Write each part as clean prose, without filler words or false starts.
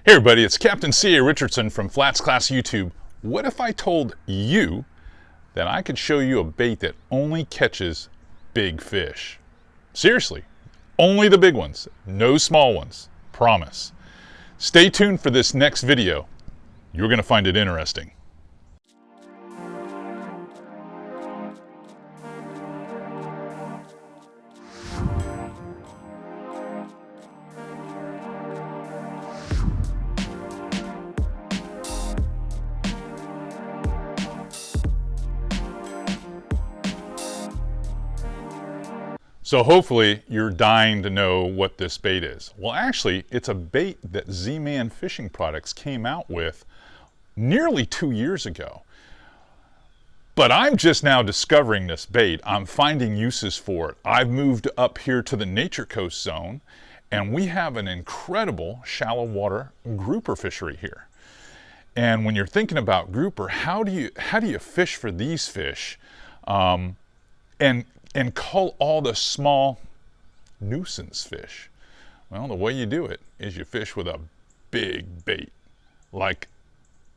Hey everybody, it's Captain C.A. Richardson from Flats Class YouTube. What if I told you that I could show you a bait that only catches big fish? Seriously, only the big ones, no small ones, promise. Stay tuned for this next video. You're going to find it interesting. So hopefully you're dying to know what this bait is. Well, actually, it's a bait that Z-Man Fishing Products came out with nearly 2 years ago. But I'm just now discovering this bait. I'm finding uses for it. I've moved up here to the Nature Coast zone, and we have an incredible shallow water grouper fishery here. And when you're thinking about grouper, how do you fish for these fish? And cull all the small nuisance fish? Well, the way you do it is you fish with a big bait, like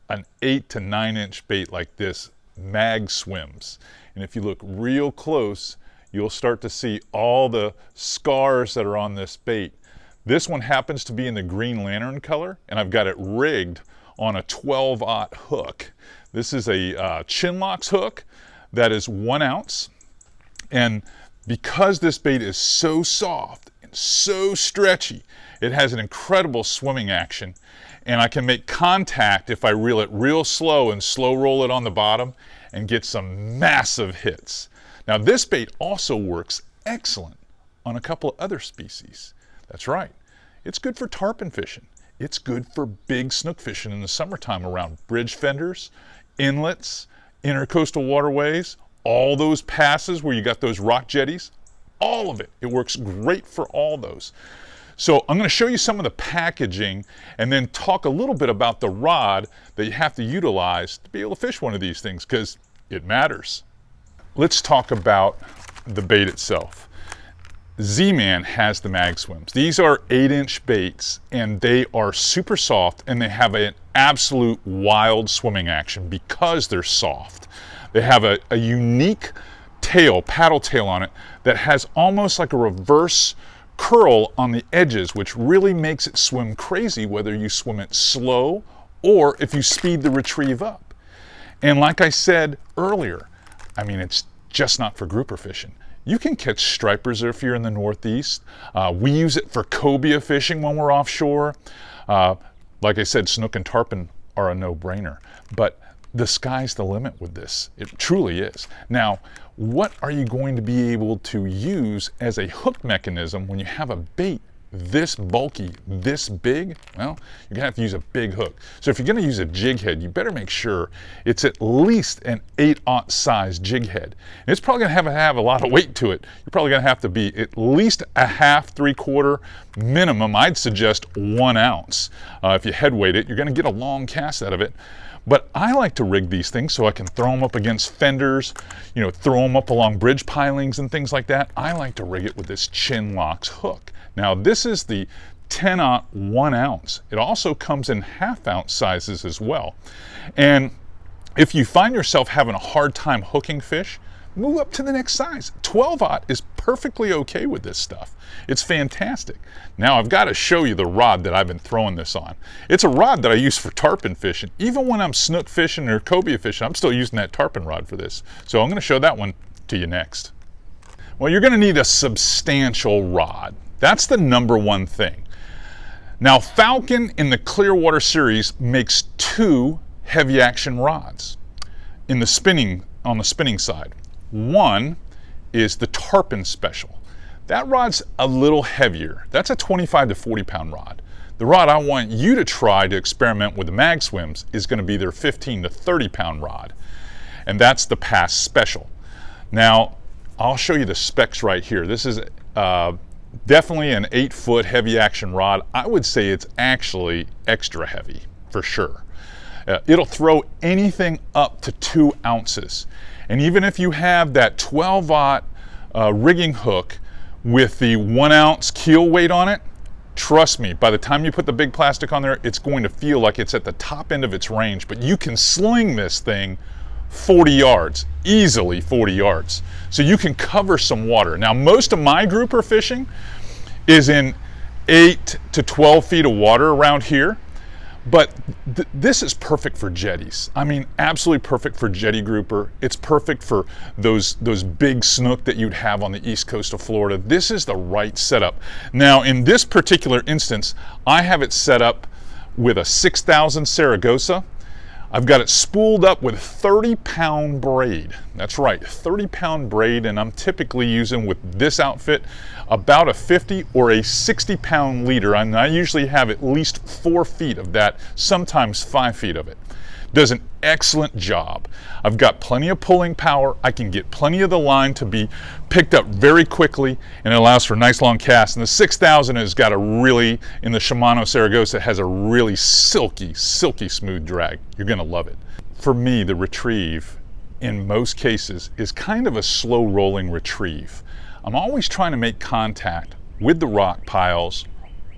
an 8 to 9 inch bait like this, mag swims. And if you look real close, you'll start to see all the scars that are on this bait. This one happens to be in the green lantern color, and I've got it rigged on a 12-aught hook. This is a Chinlocks hook that is 1 ounce. And because this bait is so soft and so stretchy, it has an incredible swimming action, and I can make contact if I reel it real slow and slow roll it on the bottom and get some massive hits. Now this bait also works excellent on a couple of other species. That's right, it's good for tarpon fishing. It's good for big snook fishing in the summertime around bridge fenders, inlets, intercoastal waterways, all those passes where you got those rock jetties, all of it. It works great for all those. So I'm going to show you some of the packaging and then talk a little bit about the rod that you have to utilize to be able to fish one of these things, because it matters. Let's talk about the bait itself. Z-Man has the mag swims. These are 8-inch baits, and they are super soft, and they have an absolute wild swimming action because they're soft. They have a unique tail, paddle tail on it, that has almost like a reverse curl on the edges, which really makes it swim crazy whether you swim it slow or if you speed the retrieve up. And like I said earlier, I mean, it's just not for grouper fishing. You can catch stripers if you're in the Northeast. We use it for cobia fishing when we're offshore. Like I said, snook and tarpon are a no-brainer. But the sky's the limit with this. It truly is. Now, what are you going to be able to use as a hook mechanism when you have a bait this bulky, this big? Well, you're gonna have to use a big hook. So if you're gonna use a jig head, you better make sure it's at least an 8-aught size jig head. And it's probably gonna have a lot of weight to it. You're probably gonna have to be at least a half, 3/4 minimum. I'd suggest 1 ounce. If you head weight it, you're gonna get a long cast out of it. But I like to rig these things so I can throw them up against fenders, you know, throw them up along bridge pilings and things like that. I like to rig it with this Chinlocks hook. Now this is the 10-aught 1 ounce. It also comes in half-ounce sizes as well. And if you find yourself having a hard time hooking fish, move up to the next size. 12-aught is perfectly okay with this stuff. It's fantastic. Now I've got to show you the rod that I've been throwing this on. It's a rod that I use for tarpon fishing. Even when I'm snook fishing or cobia fishing, I'm still using that tarpon rod for this. So I'm going to show that one to you next. Well, you're going to need a substantial rod. That's the #1 thing. Now Falcon in the Clearwater series makes 2 heavy action rods on the spinning side. One is the Tarpon Special. That rod's a little heavier. That's a 25 to 40 pound rod. The rod I want you to try to experiment with the mag swims is going to be their 15 to 30 pound rod. And that's the Pass Special. Now, I'll show you the specs right here. This is definitely an 8-foot heavy action rod. I would say it's actually extra heavy for sure. It'll throw anything up to 2 ounces. And even if you have that 12-aught rigging hook with the 1 ounce keel weight on it, trust me, by the time you put the big plastic on there, it's going to feel like it's at the top end of its range, but you can sling this thing 40 yards, easily 40 yards. So you can cover some water. Now, most of my grouper fishing is in 8 to 12 feet of water around here, but this is perfect for jetties. I mean, absolutely perfect for jetty grouper. It's perfect for those big snook that you'd have on the east coast of Florida. This is the right setup. Now, in this particular instance, I have it set up with a 6,000 Saragossa. I've got it spooled up with 30-pound braid. That's right, 30-pound braid, and I'm typically using with this outfit about a 50 or a 60-pound leader, and I usually have at least 4 feet of that, sometimes 5 feet of it. Does an excellent job. I've got plenty of pulling power. I can get plenty of the line to be picked up very quickly, and it allows for nice long casts. And the 6,000 has got a really, in the Shimano Saragossa, has a really silky smooth drag. You're gonna love it. For me, the retrieve, in most cases, is kind of a slow rolling retrieve. I'm always trying to make contact with the rock piles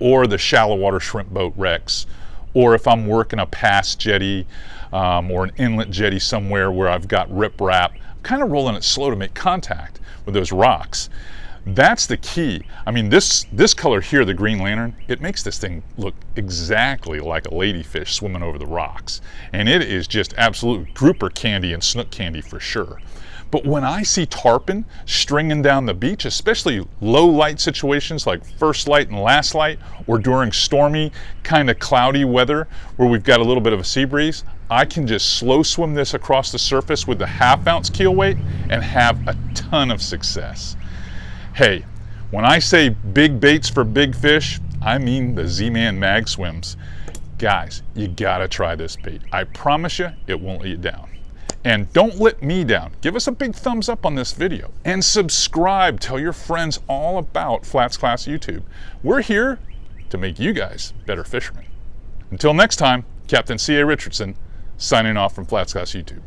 or the shallow water shrimp boat wrecks, or if I'm working a pass jetty or an inlet jetty somewhere where I've got riprap, I'm kind of rolling it slow to make contact with those rocks. That's the key. I mean, this color here, the green lantern, it makes this thing look exactly like a ladyfish swimming over the rocks. And it is just absolute grouper candy and snook candy for sure. But when I see tarpon stringing down the beach, especially low light situations like first light and last light, or during stormy, kind of cloudy weather where we've got a little bit of a sea breeze, I can just slow swim this across the surface with the 1/2 ounce keel weight and have a ton of success. Hey, when I say big baits for big fish, I mean the Z-Man mag swims. Guys, you gotta try this bait. I promise you, it won't let you down. And don't let me down. Give us a big thumbs up on this video and subscribe. Tell your friends all about Flats Class YouTube. We're here to make you guys better fishermen. Until next time, Captain C.A. Richardson signing off from Flats Class YouTube.